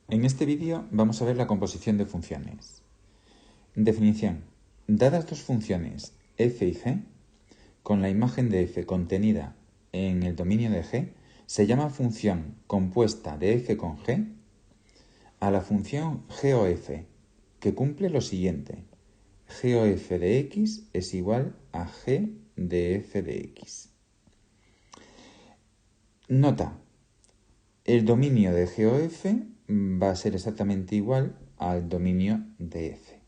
En este vídeo vamos a ver la composición de funciones. Definición. Dadas dos funciones f y g, con la imagen de f contenida en el dominio de g, se llama función compuesta de f con g a la función g o f, que cumple lo siguiente. G o f de x es igual a g de f de x. Nota. El dominio de g o f va a ser exactamente igual al dominio de f.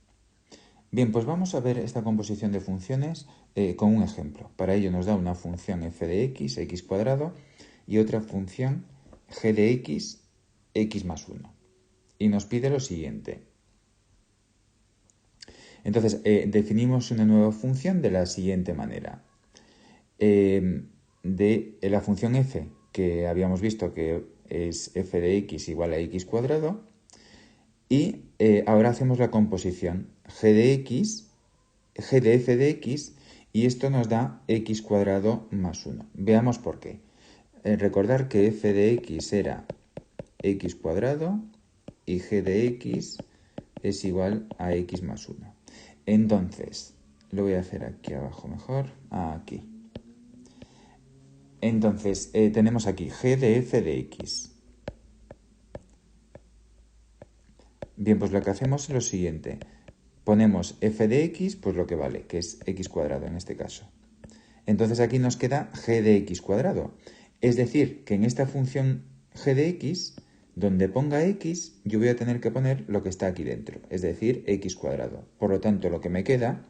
Bien, pues vamos a ver esta composición de funciones con un ejemplo. Para ello nos da una función f de x, x cuadrado, y otra función g de x, x más 1. Y nos pide lo siguiente. Entonces, definimos una nueva función de la siguiente manera. De la función f, que habíamos visto que es f de x igual a x cuadrado, y ahora hacemos la composición g de f de x, y esto nos da x cuadrado más 1. Veamos por qué. Recordar que f de x era x cuadrado y g de x es igual a x más 1. Entonces, lo voy a hacer aquí abajo mejor, aquí. Entonces, tenemos aquí g de f de x. Bien, pues lo que hacemos es lo siguiente. Ponemos f de x, pues lo que vale, que es x cuadrado en este caso. Entonces aquí nos queda g de x cuadrado. Es decir, que en esta función g de x, donde ponga x, yo voy a tener que poner lo que está aquí dentro, es decir, x cuadrado. Por lo tanto, lo que me queda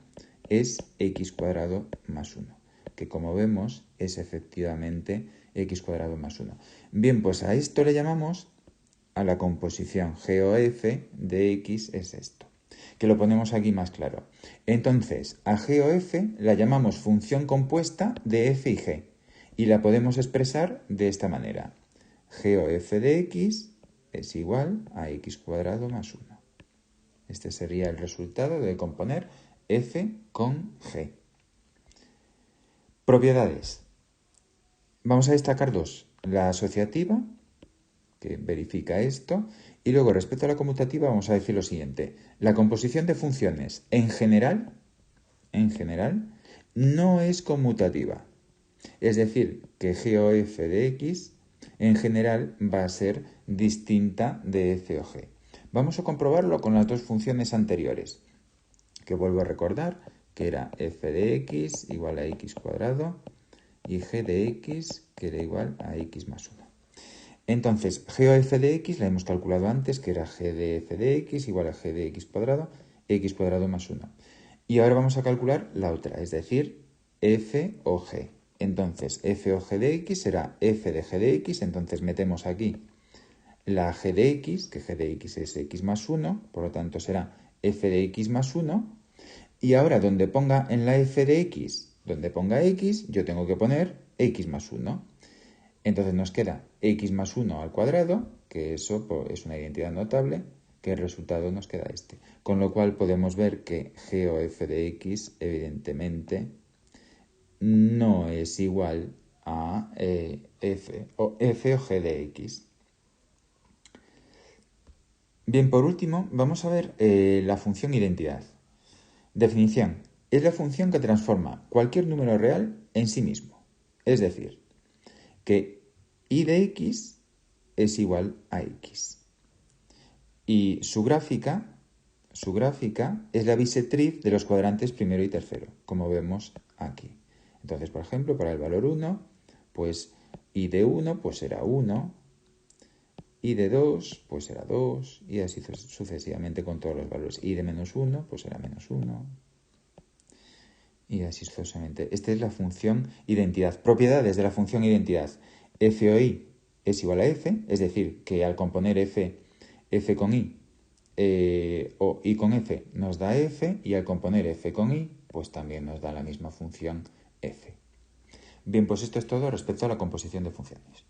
es x cuadrado más 1, que como vemos es efectivamente x cuadrado más 1. Bien, pues a esto le llamamos, a la composición g o f de x es esto, que lo ponemos aquí más claro. Entonces, a g o f la llamamos función compuesta de f y g, y la podemos expresar de esta manera. G o f de x es igual a x cuadrado más 1. Este sería el resultado de componer f con g. Propiedades. Vamos a destacar dos. La asociativa, que verifica esto, y luego respecto a la conmutativa vamos a decir lo siguiente. La composición de funciones en general no es conmutativa. Es decir, que g o f de x en general va a ser distinta de f o g. Vamos a comprobarlo con las dos funciones anteriores, que vuelvo a recordar, que era f de x igual a x cuadrado y g de x que era igual a x más 1. Entonces, g o f de x la hemos calculado antes, que era g de f de x igual a g de x cuadrado más 1. Y ahora vamos a calcular la otra, es decir, f o g. Entonces, f o g de x será f de g de x, entonces metemos aquí la g de x, que g de x es x más 1, por lo tanto será f de x más 1, y ahora donde ponga en la f de x, donde ponga x, yo tengo que poner x más 1. Entonces nos queda x más 1 al cuadrado, que eso es una identidad notable, que el resultado nos queda este. Con lo cual podemos ver que g o f de x, evidentemente, no es igual a f o g de x. Bien, por último, vamos a ver la función identidad. Definición. Es la función que transforma cualquier número real en sí mismo. Es decir, que y de x es igual a x. Y su gráfica es la bisectriz de los cuadrantes primero y tercero, como vemos aquí. Entonces, por ejemplo, para el valor 1, pues y de 1 pues será 1, y de 2 pues será 2, y así sucesivamente con todos los valores. Y de menos 1 pues será menos 1, y así sucesivamente. Esta es la función identidad. Propiedades de la función identidad. F o y es igual a f, es decir, que al componer f con y o y con f nos da f, y al componer f con y, pues también nos da la misma función f. Bien, pues esto es todo respecto a la composición de funciones.